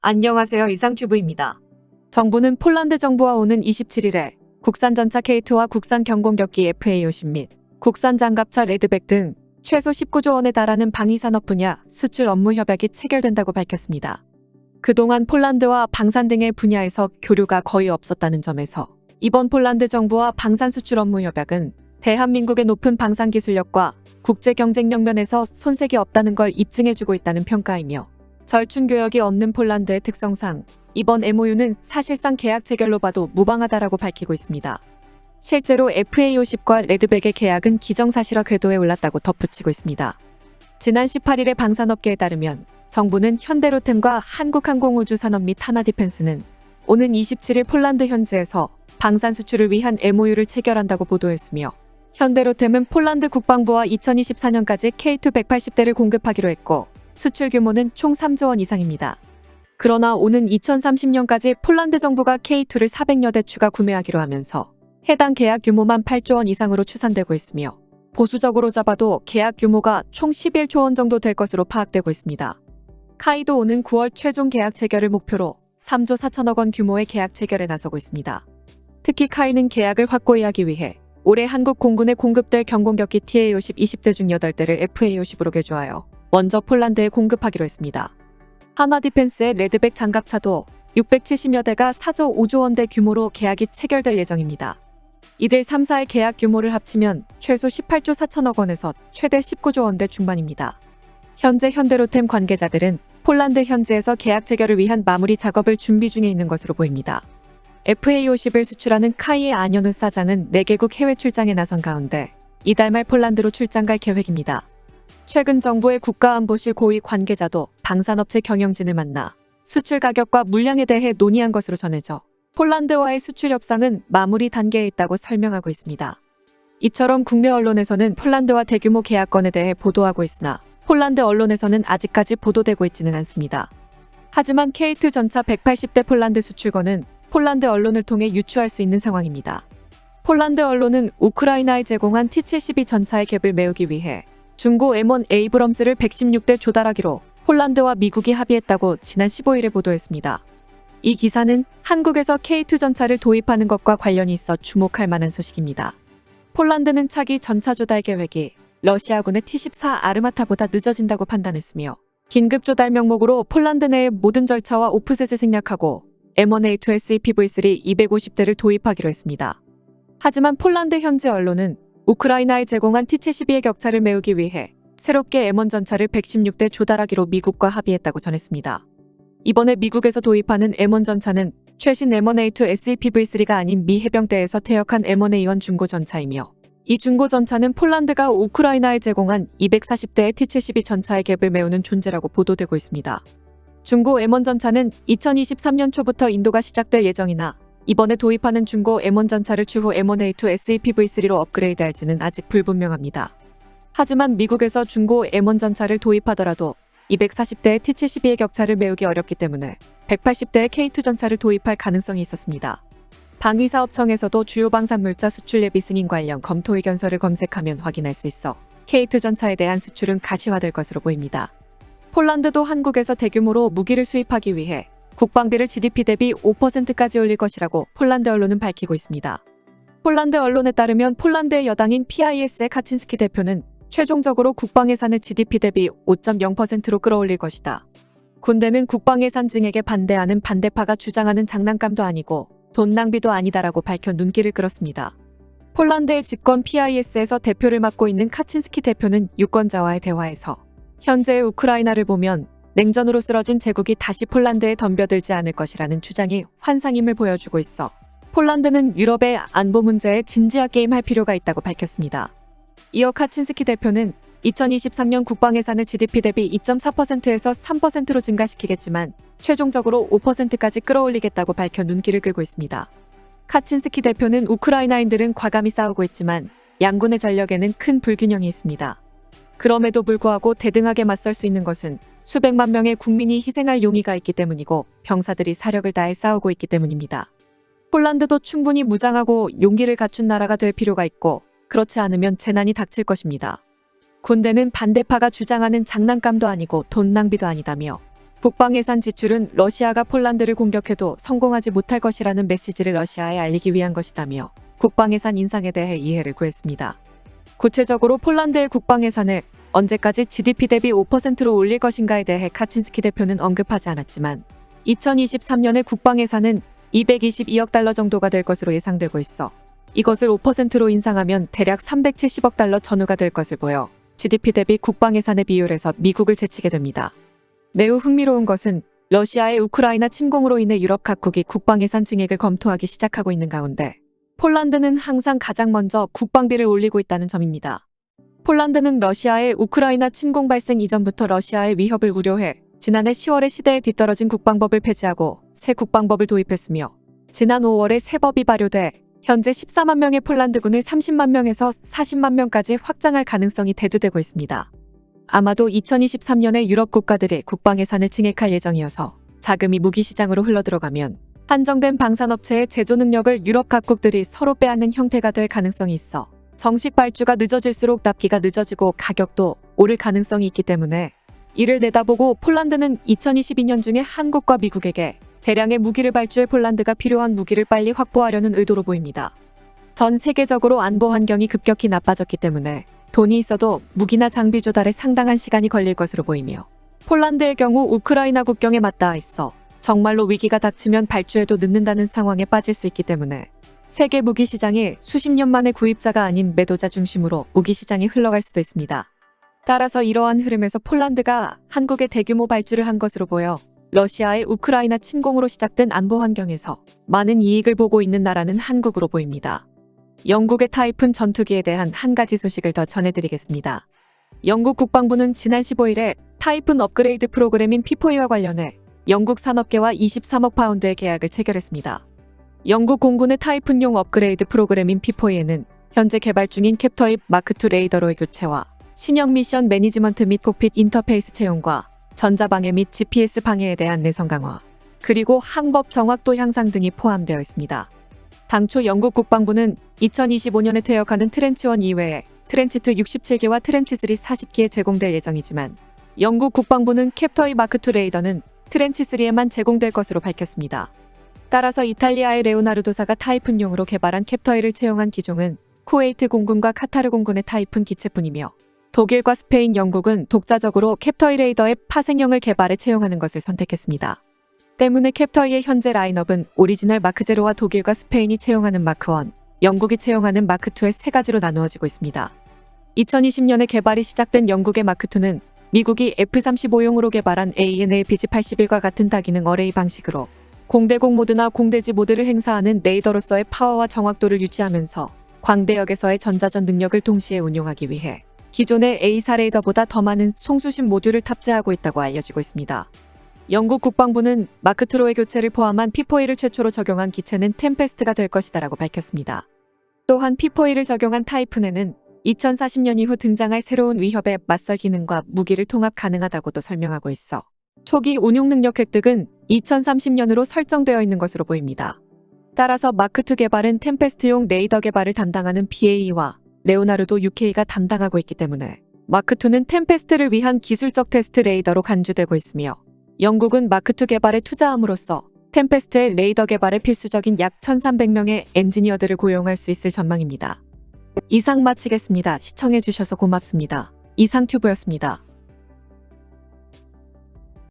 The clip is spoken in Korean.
안녕하세요. 이상튜브입니다. 정부는 폴란드 정부와 오는 27일에 국산 전차 K2와 국산 경공격기 FA50 및 국산 장갑차 레드백 등 최소 19조 원에 달하는 방위산업 분야 수출 업무 협약이 체결된다고 밝혔습니다. 그동안 폴란드와 방산 등의 분야에서 교류가 거의 없었다는 점에서 이번 폴란드 정부와 방산 수출 업무 협약은 대한민국의 높은 방산 기술력과 국제 경쟁력 면에서 손색이 없다는 걸 입증해주고 있다는 평가이며 절충 교역이 없는 폴란드의 특성상 이번 MOU는 사실상 계약 체결로 봐도 무방하다라고 밝히고 있습니다. 실제로 FA50과 레드백의 계약은 기정사실화 궤도에 올랐다고 덧붙이고 있습니다. 지난 18일에 방산업계에 따르면 정부는 현대로템과 한국항공우주산업 및 하나디펜스는 오는 27일 폴란드 현지에서 방산 수출을 위한 MOU를 체결한다고 보도했으며 현대로템은 폴란드 국방부와 2024년까지 K2 180대를 공급하기로 했고 수출 규모는 총 3조 원 이상입니다. 그러나 오는 2030년까지 폴란드 정부가 K2를 400여 대 추가 구매하기로 하면서 해당 계약 규모만 8조 원 이상으로 추산되고 있으며 보수적으로 잡아도 계약 규모가 총 11조 원 정도 될 것으로 파악되고 있습니다. 카이도 오는 9월 최종 계약 체결을 목표로 3조 4천억 원 규모의 계약 체결에 나서고 있습니다. 특히 카이는 계약을 확고히 하기 위해 올해 한국 공군에 공급될 경공격기 TA-50 20대 중 8대를 FA-50으로 개조하여 먼저 폴란드에 공급하기로 했습니다. 하나디펜스의 레드백 장갑차도 670여 대가 4조 5조 원대 규모로 계약이 체결될 예정입니다. 이들 3사의 계약 규모를 합치면 최소 18조 4천억 원에서 최대 19조 원대 중반입니다. 현재 현대로템 관계자들은 폴란드 현지에서 계약 체결을 위한 마무리 작업을 준비 중에 있는 것으로 보입니다. FA50을 수출하는 카이의 안현우 사장은 4개국 해외 출장에 나선 가운데 이달 말 폴란드로 출장 갈 계획입니다. 최근 정부의 국가안보실 고위 관계자도 방산업체 경영진을 만나 수출 가격과 물량에 대해 논의한 것으로 전해져 폴란드와의 수출 협상은 마무리 단계에 있다고 설명하고 있습니다. 이처럼 국내 언론에서는 폴란드와 대규모 계약건에 대해 보도하고 있으나 폴란드 언론에서는 아직까지 보도되고 있지는 않습니다. 하지만 K2 전차 180대 폴란드 수출건은 폴란드 언론을 통해 유추할 수 있는 상황입니다. 폴란드 언론은 우크라이나에 제공한 T-72 전차의 갭을 메우기 위해 중고 M1 에이브럼스를 116대 조달하기로 폴란드와 미국이 합의했다고 지난 15일에 보도했습니다. 이 기사는 한국에서 K2 전차를 도입하는 것과 관련이 있어 주목할 만한 소식입니다. 폴란드는 차기 전차 조달 계획이 러시아군의 T-14 아르마타보다 늦어진다고 판단했으며 긴급 조달 명목으로 폴란드 내의 모든 절차와 오프셋을 생략하고 M1A2 SEPV3 250대를 도입하기로 했습니다. 하지만 폴란드 현지 언론은 우크라이나에 제공한 T-72의 격차를 메우기 위해 새롭게 M1 전차를 116대 조달하기로 미국과 합의했다고 전했습니다. 이번에 미국에서 도입하는 M1 전차는 최신 M1A2 SEPV3가 아닌 미 해병대에서 퇴역한 M1A1 중고 전차이며 이 중고 전차는 폴란드가 우크라이나에 제공한 240대의 T-72 전차의 갭을 메우는 존재라고 보도되고 있습니다. 중고 M1 전차는 2023년 초부터 인도가 시작될 예정이나 이번에 도입하는 중고 M1 전차를 추후 M1A2 SEPV3로 업그레이드할지는 아직 불분명합니다. 하지만 미국에서 중고 M1 전차를 도입하더라도 240대의 T-72의 격차를 메우기 어렵기 때문에 180대의 K2 전차를 도입할 가능성이 있었습니다. 방위사업청에서도 주요 방산물자 수출 예비 승인 관련 검토 의견서를 검색하면 확인할 수 있어 K2 전차에 대한 수출은 가시화될 것으로 보입니다. 폴란드도 한국에서 대규모로 무기를 수입하기 위해 국방비를 GDP 대비 5%까지 올릴 것이라고 폴란드 언론은 밝히고 있습니다. 폴란드 언론에 따르면 폴란드의 여당인 PIS의 카친스키 대표는 최종적으로 국방 예산을 GDP 대비 5.0%로 끌어올릴 것이다. 군대는 국방 예산 증액에 반대하는 반대파가 주장하는 장난감도 아니고 돈 낭비도 아니다라고 밝혀 눈길을 끌었습니다. 폴란드의 집권 PIS에서 대표를 맡고 있는 카친스키 대표는 유권자와의 대화에서 현재의 우크라이나를 보면 냉전으로 쓰러진 제국이 다시 폴란드에 덤벼들지 않을 것이라는 주장이 환상임을 보여주고 있어 폴란드는 유럽의 안보 문제에 진지하게 임할 필요가 있다고 밝혔습니다. 이어 카친스키 대표는 2023년 국방 예산을 GDP 대비 2.4%에서 3%로 증가시키겠지만 최종적으로 5%까지 끌어올리겠다고 밝혀 눈길을 끌고 있습니다. 카친스키 대표는 우크라이나인들은 과감히 싸우고 있지만 양군의 전력에는 큰 불균형이 있습니다. 그럼에도 불구하고 대등하게 맞설 수 있는 것은 수백만 명의 국민이 희생할 용의가 있기 때문이고 병사들이 사력을 다해 싸우고 있기 때문입니다. 폴란드도 충분히 무장하고 용기를 갖춘 나라가 될 필요가 있고 그렇지 않으면 재난이 닥칠 것입니다. 군대는 반대파가 주장하는 장난감도 아니고 돈 낭비도 아니다며 국방 예산 지출은 러시아가 폴란드를 공격해도 성공하지 못할 것이라는 메시지를 러시아에 알리기 위한 것이다며 국방 예산 인상에 대해 이해를 구했습니다. 구체적으로 폴란드의 국방 예산을 언제까지 GDP 대비 5%로 올릴 것인가에 대해 카친스키 대표는 언급하지 않았지만 2023년의 국방 예산은 222억 달러 정도가 될 것으로 예상되고 있어 이것을 5%로 인상하면 대략 370억 달러 전후가 될 것을 보여 GDP 대비 국방 예산의 비율에서 미국을 제치게 됩니다. 매우 흥미로운 것은 러시아의 우크라이나 침공으로 인해 유럽 각국이 국방 예산 증액을 검토하기 시작하고 있는 가운데 폴란드는 항상 가장 먼저 국방비를 올리고 있다는 점입니다. 폴란드는 러시아의 우크라이나 침공 발생 이전부터 러시아의 위협을 우려해 지난해 10월에 시대에 뒤떨어진 국방법을 폐지하고 새 국방법을 도입했으며 지난 5월에 새 법이 발효돼 현재 14만 명의 폴란드군을 30만 명에서 40만 명까지 확장할 가능성이 대두되고 있습니다. 아마도 2023년에 유럽 국가들이 국방 예산을 증액할 예정이어서 자금이 무기 시장으로 흘러들어가면 한정된 방산업체의 제조 능력을 유럽 각국들이 서로 빼앗는 형태가 될 가능성이 있어 정식 발주가 늦어질수록 납기가 늦어지고 가격도 오를 가능성이 있기 때문에 이를 내다보고 폴란드는 2022년 중에 한국과 미국에게 대량의 무기를 발주해 폴란드가 필요한 무기를 빨리 확보하려는 의도로 보입니다. 전 세계적으로 안보 환경이 급격히 나빠졌기 때문에 돈이 있어도 무기나 장비 조달에 상당한 시간이 걸릴 것으로 보이며 폴란드의 경우 우크라이나 국경에 맞닿아 있어 정말로 위기가 닥치면 발주에도 늦는다는 상황에 빠질 수 있기 때문에 세계 무기 시장이 수십 년 만에 구입자가 아닌 매도자 중심으로 무기 시장이 흘러갈 수도 있습니다. 따라서 이러한 흐름에서 폴란드가 한국에 대규모 발주를 한 것으로 보여 러시아의 우크라이나 침공으로 시작된 안보 환경에서 많은 이익을 보고 있는 나라는 한국으로 보입니다. 영국의 타이푼 전투기에 대한 한 가지 소식을 더 전해드리겠습니다. 영국 국방부는 지난 15일에 타이푼 업그레이드 프로그램인 P4E와 관련해 영국 산업계와 23억 파운드의 계약을 체결했습니다. 영국 공군의 타이푼용 업그레이드 프로그램인 P4E는 현재 개발 중인 캡터입 마크2 레이더로의 교체와 신형 미션 매니지먼트 및 콕핏 인터페이스 채용과 전자방해 및 GPS 방해에 대한 내성 강화, 그리고 항법 정확도 향상 등이 포함되어 있습니다. 당초 영국 국방부는 2025년에 퇴역하는 트렌치1 이외에 트렌치2 67개와 트렌치3 40기에 제공될 예정이지만 영국 국방부는 캡터2 마크2 레이더는 트렌치3에만 제공될 것으로 밝혔습니다. 따라서 이탈리아의 레오나르도사가 타이푼용으로 개발한 캡터2를 채용한 기종은 쿠웨이트 공군과 카타르 공군의 타이푼 기체뿐이며 독일과 스페인, 영국은 독자적으로 캡터2 레이더의 파생형을 개발해 채용하는 것을 선택했습니다. 때문에 캡터2의 현재 라인업은 오리지널 마크0와 독일과 스페인이 채용하는 마크1, 영국이 채용하는 마크2의 세 가지로 나누어지고 있습니다. 2020년에 개발이 시작된 영국의 마크2는 미국이 F-35용으로 개발한 AN/APG-81과 같은 다기능 어레이 방식으로 공대공 모드나 공대지 모드를 행사하는 레이더로서의 파워와 정확도를 유지하면서 광대역에서의 전자전 능력을 동시에 운용하기 위해 기존의 A4 레이더보다 더 많은 송수신 모듈을 탑재하고 있다고 알려지고 있습니다. 영국 국방부는 마크2로의 교체를 포함한 P4E를 최초로 적용한 기체는 템페스트가 될 것이다라고 밝혔습니다. 또한 P4E를 적용한 타이푼에는 2040년 이후 등장할 새로운 위협에 맞설 기능과 무기를 통합 가능하다고도 설명하고 있어 초기 운용 능력 획득은 2030년으로 설정되어 있는 것으로 보입니다. 따라서 마크2 개발은 템페스트용 레이더 개발을 담당하는 BAE와 레오나르도 UK가 담당하고 있기 때문에 마크2는 템페스트를 위한 기술적 테스트 레이더로 간주되고 있으며 영국은 마크2 개발에 투자함으로써 템페스트의 레이더 개발에 필수적인 약 1,300명의 엔지니어들을 고용할 수 있을 전망입니다. 이상 마치겠습니다. 시청해주셔서 고맙습니다. 이상튜브였습니다.